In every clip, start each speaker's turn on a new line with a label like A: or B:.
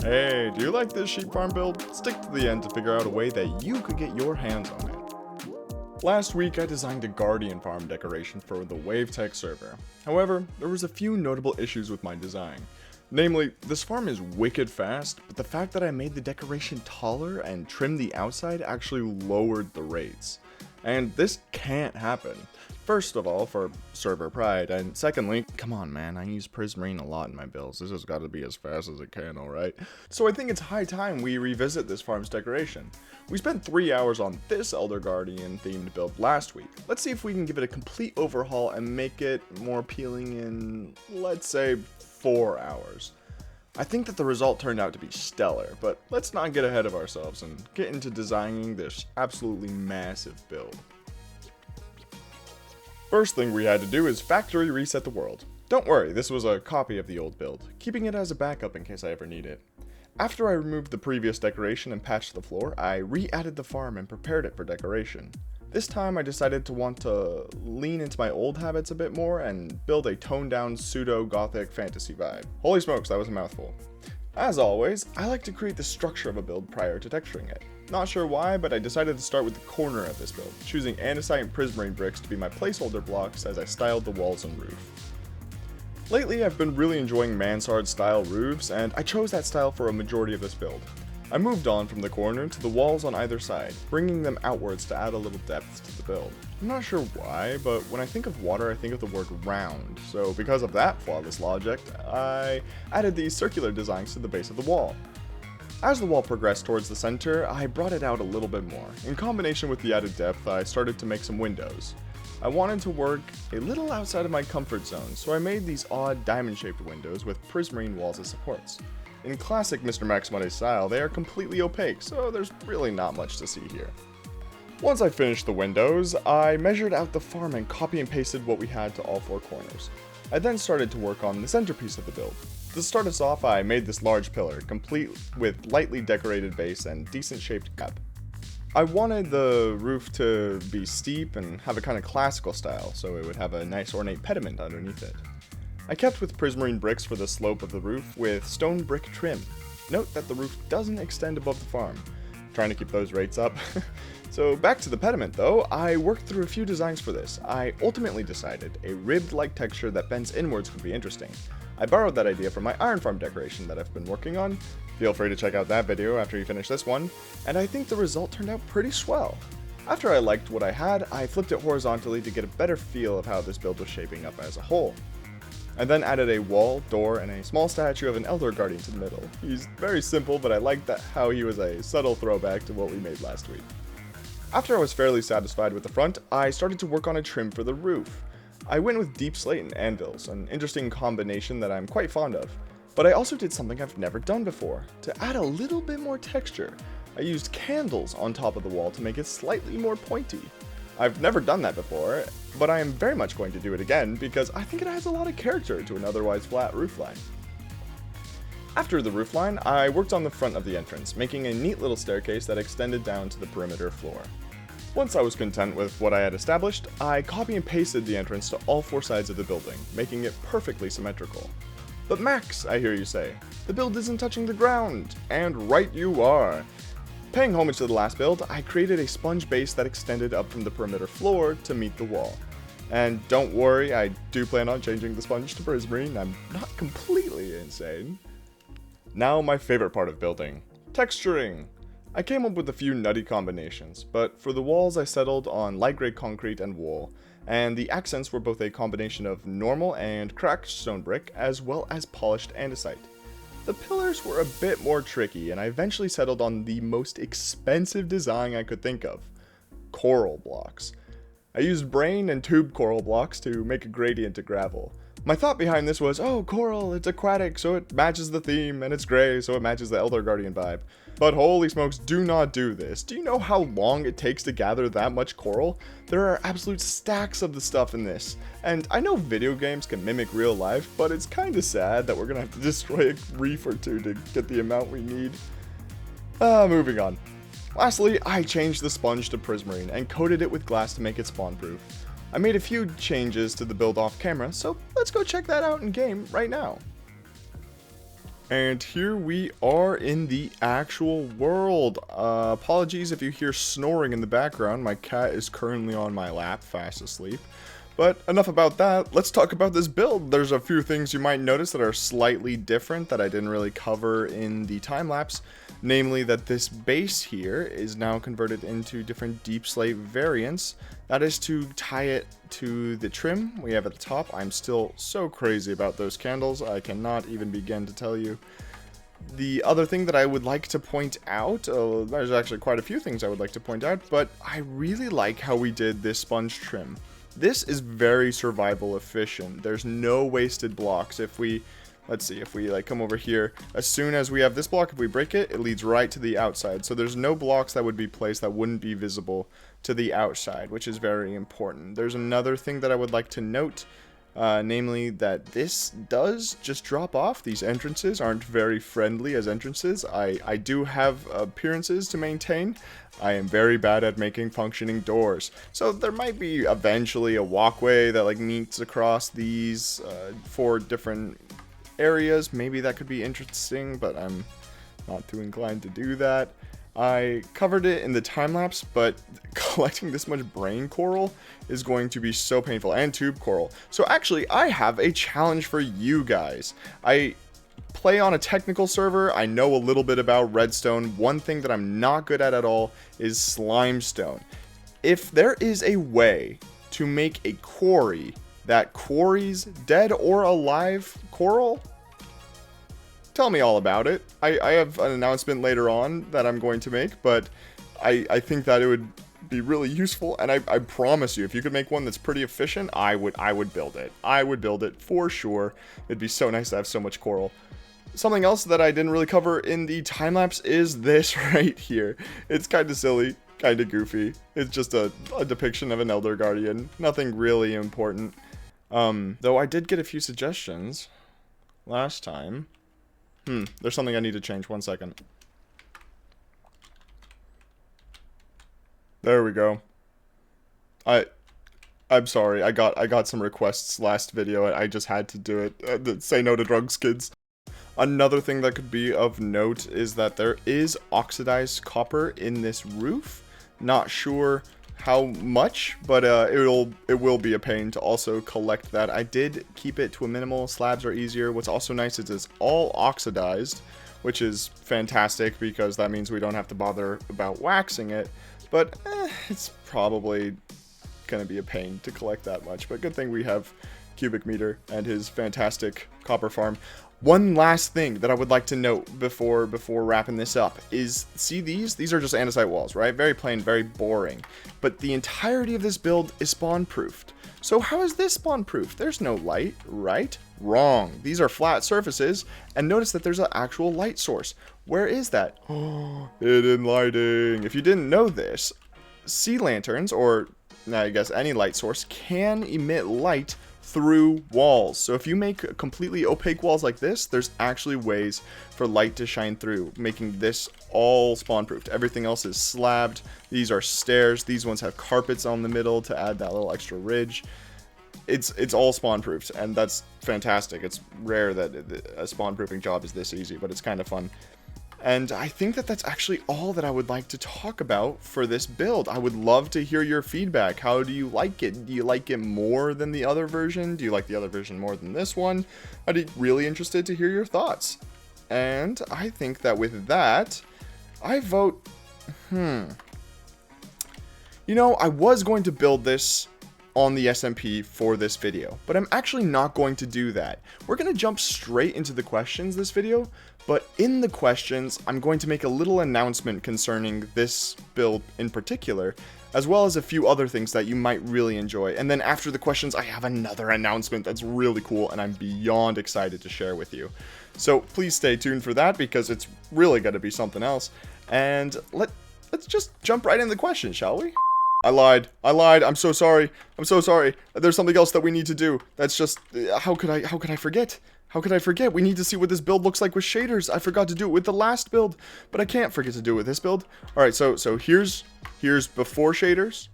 A: Hey, do you like this sheep farm build? Stick to the end to figure out a way that you could get your hands on it. Last week I designed a guardian farm decoration for the WaveTech server. However, there was a few notable issues with my design. Namely, this farm is wicked fast, but the fact that I made the decoration taller and trimmed the outside actually lowered the rates. And this can't happen. First of all, for server pride, and secondly, come on man, I use Prismarine a lot in my builds. This has got to be as fast as it can, alright? So I think it's high time we revisit this farm's decoration. We spent 3 hours on this Elder Guardian themed build last week. Let's see if we can give it a complete overhaul and make it more appealing in, let's say, 4 hours. I think that the result turned out to be stellar, but let's not get ahead of ourselves and get into designing this absolutely massive build. First thing we had to do is factory reset the world. Don't worry, this was a copy of the old build, keeping it as a backup in case I ever need it. After I removed the previous decoration and patched the floor, I re-added the farm and prepared it for decoration. This time I decided to want to lean into my old habits a bit more and build a toned down pseudo-gothic fantasy vibe. Holy smokes, that was a mouthful. As always, I like to create the structure of a build prior to texturing it. Not sure why, but I decided to start with the corner of this build, choosing andesite and prismarine bricks to be my placeholder blocks as I styled the walls and roof. Lately, I've been really enjoying mansard style roofs, and I chose that style for a majority of this build. I moved on from the corner to the walls on either side, bringing them outwards to add a little depth to the build. I'm not sure why, but when I think of water I think of the word round, so because of that flawless logic, I added these circular designs to the base of the wall. As the wall progressed towards the center, I brought it out a little bit more. In combination with the added depth, I started to make some windows. I wanted to work a little outside of my comfort zone, so I made these odd diamond-shaped windows with prismarine walls as supports. In classic Mr. Maximate style, they are completely opaque, so there's really not much to see here. Once I finished the windows, I measured out the farm and copy and pasted what we had to all 4 corners. I then started to work on the centerpiece of the build. To start us off, I made this large pillar, complete with lightly decorated base and decent shaped cap. I wanted the roof to be steep and have a kind of classical style, so it would have a nice ornate pediment underneath it. I kept with prismarine bricks for the slope of the roof with stone brick trim. Note that the roof doesn't extend above the farm. Trying to keep those rates up. So back to the pediment though, I worked through a few designs for this. I ultimately decided a ribbed-like texture that bends inwards would be interesting. I borrowed that idea from my iron farm decoration that I've been working on. Feel free to check out that video after you finish this one, and I think the result turned out pretty swell. After I liked what I had, I flipped it horizontally to get a better feel of how this build was shaping up as a whole. I then added a wall, door, and a small statue of an Elder Guardian to the middle. He's very simple, but I liked how he was a subtle throwback to what we made last week. After I was fairly satisfied with the front, I started to work on a trim for the roof. I went with deep slate and anvils, an interesting combination that I'm quite fond of. But I also did something I've never done before. To add a little bit more texture, I used candles on top of the wall to make it slightly more pointy. I've never done that before, but I am very much going to do it again because I think it adds a lot of character to an otherwise flat roofline. After the roofline, I worked on the front of the entrance, making a neat little staircase that extended down to the perimeter floor. Once I was content with what I had established, I copy and pasted the entrance to all 4 sides of the building, making it perfectly symmetrical. But Max, I hear you say, the build isn't touching the ground, and right you are. Paying homage to the last build, I created a sponge base that extended up from the perimeter floor to meet the wall. And don't worry, I do plan on changing the sponge to prismarine. I'm not completely insane. Now my favorite part of building, texturing. I came up with a few nutty combinations, but for the walls I settled on light gray concrete and wool, and the accents were both a combination of normal and cracked stone brick as well as polished andesite. The pillars were a bit more tricky, and I eventually settled on the most expensive design I could think of, coral blocks. I used brain and tube coral blocks to make a gradient to gravel. My thought behind this was, oh, coral, it's aquatic, so it matches the theme, and it's gray, so it matches the Elder Guardian vibe. But holy smokes, do not do this. Do you know how long it takes to gather that much coral? There are absolute stacks of the stuff in this. And I know video games can mimic real life, but it's kinda sad that we're gonna have to destroy a reef or 2 to get the amount we need. Moving on. Lastly, I changed the sponge to prismarine and coated it with glass to make it spawn proof. I made a few changes to the build off camera, so let's go check that out in game right now. And here we are in the actual world. Apologies if you hear snoring in the background. My cat is currently on my lap, fast asleep. But enough about that. Let's talk about this build. There's a few things you might notice that are slightly different that I didn't really cover in the time-lapse. Namely that this base here is now converted into different deep slate variants. That is to tie it to the trim we have at the top. I'm still so crazy about those candles. I cannot even begin to tell you. The other thing that I would like to point out, there's actually quite a few things I would like to point out, but I really like how we did this sponge trim. This is very survival efficient. There's no wasted blocks. If we, let's see, if we like come over here, as soon as we have this block, if we break it, it leads right to the outside. So there's no blocks that would be placed that wouldn't be visible to the outside, which is very important. There's another thing that I would like to note, namely that this does just drop off. These entrances aren't very friendly as entrances. I do have appearances to maintain. I am very bad at making functioning doors. So there might be eventually a walkway that like meets across these 4 different areas. Maybe that could be interesting, but I'm not too inclined to do that. I covered it in the time-lapse, but collecting this much brain coral is going to be so painful, and tube coral. So actually, I have a challenge for you guys. I play on a technical server. I know a little bit about redstone. One thing that I'm not good at all is slimestone. If there is a way to make a quarry that quarries dead or alive coral, tell me all about it. I have an announcement later on that I'm going to make, but I think that it would be really useful, and I promise you, if you could make one that's pretty efficient, I would build it. I would build it for sure. It'd be so nice to have so much coral. Something else that I didn't really cover in the time-lapse is this right here. It's kind of silly, kind of goofy. It's just a depiction of an Elder Guardian. Nothing really important. Though I did get a few suggestions last time. There's something I need to change. 1 second. There we go. I'm sorry. I got some requests last video. I just had to do it. Say no to drugs, kids. Another thing that could be of note is that there is oxidized copper in this roof. Not sure how much, but it will be a pain to also collect that. I did keep it to a minimal. Slabs are easier. What's also nice is it's all oxidized, which is fantastic because that means we don't have to bother about waxing it. But it's probably gonna be a pain to collect that much. But good thing we have Cubic Meter and his fantastic copper farm. One last thing that I would like to note before wrapping this up is, see these? These are just andesite walls, right? Very plain, very boring. But the entirety of this build is spawn-proofed. So how is this spawn-proofed? There's no light, right? Wrong. These are flat surfaces, and notice that there's an actual light source. Where is that? Oh, hidden lighting. If you didn't know this, sea lanterns, or I guess any light source, can emit light through walls. So if you make completely opaque walls like this, there's actually ways for light to shine through, making this all spawn-proofed. Everything else is slabbed. These are stairs. These ones have carpets on the middle to add that little extra ridge. It's all spawn-proofed, and that's fantastic. It's rare that a spawn-proofing job is this easy, but it's kind of fun. And I think that that's actually all that I would like to talk about for this build. I would love to hear your feedback. How do you like it? Do you like it more than the other version? Do you like the other version more than this one? I'd be really interested to hear your thoughts. And I think that with that, I vote, You know, I was going to build this on the SMP for this video, but I'm actually not going to do that. We're going to jump straight into the questions this video, but in the questions, I'm going to make a little announcement concerning this build in particular, as well as a few other things that you might really enjoy. And then after the questions, I have another announcement that's really cool, and I'm beyond excited to share with you. So please stay tuned for that, because it's really going to be something else. And let's just jump right into the questions, shall we? I lied. I'm so sorry. There's something else that we need to do. That's just, how could I forget? We need to see what this build looks like with shaders. I forgot to do it with the last build, but I can't forget to do it with this build. All right, so here's before shaders,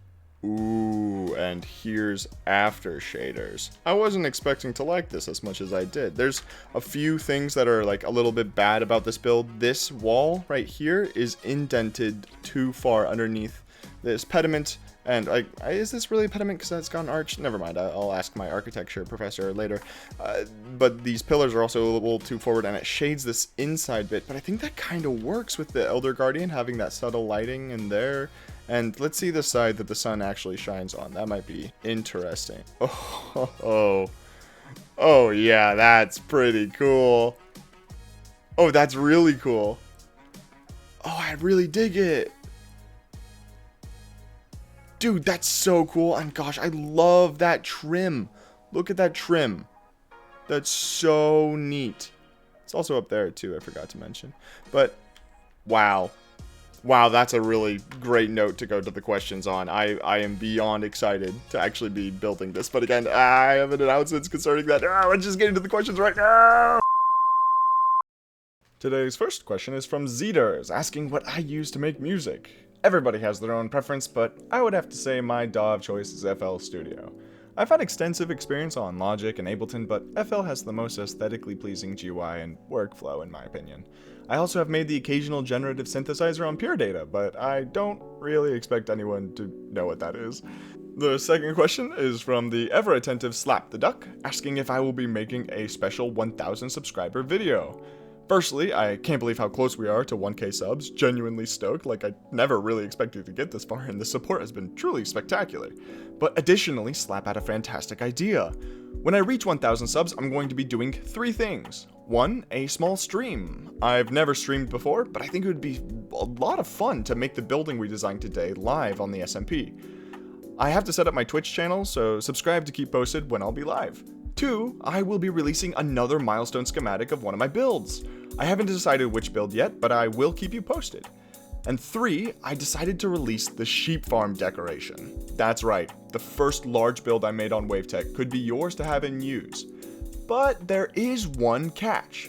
A: Ooh, and here's after shaders. I wasn't expecting to like this as much as I did. There's a few things that are like a little bit bad about this build. This wall right here is indented too far underneath this pediment. And is this really a pediment because it's got an arch? Never mind, I'll ask my architecture professor later. But these pillars are also a little too forward, and it shades this inside bit. But I think that kind of works with the Elder Guardian, having that subtle lighting in there. And let's see the side that the sun actually shines on. That might be interesting. Oh yeah, that's pretty cool. Oh, that's really cool. Oh, I really dig it. Dude, that's so cool. And gosh, I love that trim. Look at that trim. That's so neat. It's also up there too, I forgot to mention. But wow. Wow, that's a really great note to go to the questions on. I am beyond excited to actually be building this. But again, I have an announcement concerning that. Let's just get into the questions right now. Today's first question is from Zeders, asking what I use to make music. Everybody has their own preference, but I would have to say my DAW of choice is FL Studio. I've had extensive experience on Logic and Ableton, but FL has the most aesthetically pleasing GUI and workflow in my opinion. I also have made the occasional generative synthesizer on Pure Data, but I don't really expect anyone to know what that is. The second question is from the ever-attentive Slap the Duck, asking if I will be making a special 1,000 subscriber video. Firstly, I can't believe how close we are to 1K subs, genuinely stoked, like I never really expected to get this far, and the support has been truly spectacular. But additionally, Slap had a fantastic idea. When I reach 1,000 subs, I'm going to be doing 3 things. 1, a small stream. I've never streamed before, but I think it would be a lot of fun to make the building we designed today live on the SMP. I have to set up my Twitch channel, so subscribe to keep posted when I'll be live. 2, I will be releasing another milestone schematic of one of my builds. I haven't decided which build yet, but I will keep you posted. And 3, I decided to release the sheep farm decoration. That's right, the first large build I made on Wavetech could be yours to have and use. But there is one catch.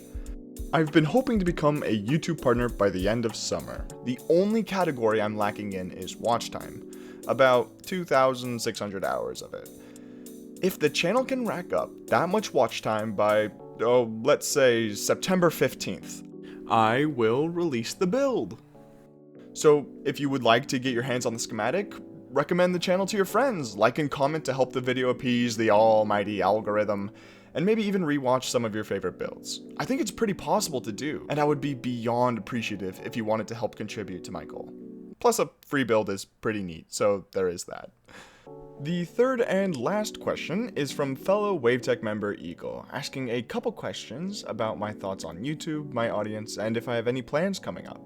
A: I've been hoping to become a YouTube partner by the end of summer. The only category I'm lacking in is watch time. About 2,600 hours of it. If the channel can rack up that much watch time by, let's say September 15th, I will release the build. So if you would like to get your hands on the schematic, recommend the channel to your friends, like and comment to help the video appease the almighty algorithm, and maybe even rewatch some of your favorite builds. I think it's pretty possible to do, and I would be beyond appreciative if you wanted to help contribute to my goal. Plus a free build is pretty neat, so there is that. The third and last question is from fellow Wavetech member Eagle, asking a couple questions about my thoughts on YouTube, my audience, and if I have any plans coming up.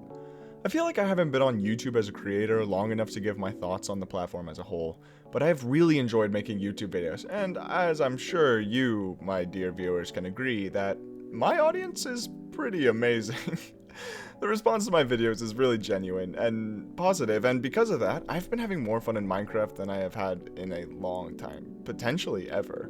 A: I feel like I haven't been on YouTube as a creator long enough to give my thoughts on the platform as a whole, but I have really enjoyed making YouTube videos, and as I'm sure you, my dear viewers, can agree, that my audience is pretty amazing. The response to my videos is really genuine and positive, and because of that, I've been having more fun in Minecraft than I have had in a long time, potentially ever.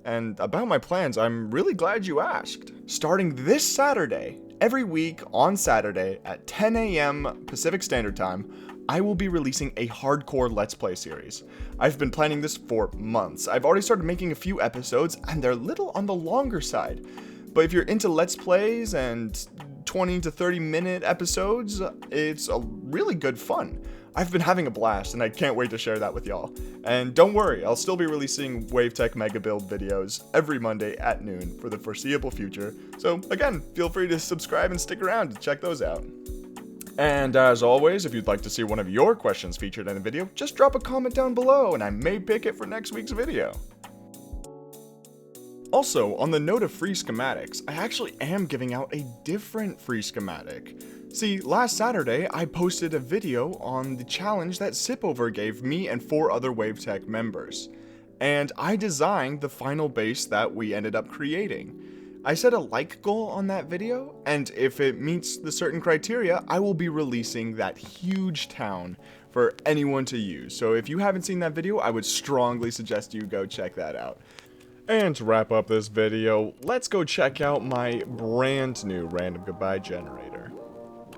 A: And about my plans, I'm really glad you asked. Starting this Saturday, every week on Saturday at 10 a.m. Pacific Standard Time, I will be releasing a hardcore Let's Play series. I've been planning this for months. I've already started making a few episodes, and they're a little on the longer side. But if you're into Let's Plays and 20 to 30 minute episodes, it's a really good fun. I've been having a blast, and I can't wait to share that with y'all. And don't worry, I'll still be releasing Wavetech Mega Build videos every Monday at noon for the foreseeable future. So again, feel free to subscribe and stick around to check those out. And as always, if you'd like to see one of your questions featured in a video, just drop a comment down below and I may pick it for next week's video. Also, on the note of free schematics, I actually am giving out a different free schematic. See, last Saturday, I posted a video on the challenge that Sipover gave me and 4 other Wavetech members. And I designed the final base that we ended up creating. I set a like goal on that video, and if it meets the certain criteria, I will be releasing that huge town for anyone to use. So if you haven't seen that video, I would strongly suggest you go check that out. And to wrap up this video, let's go check out my brand new random goodbye generator.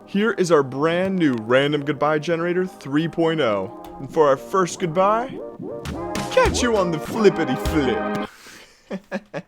A: Here is our brand new random goodbye generator 3.0. And for our first goodbye, catch you on the flippity flip.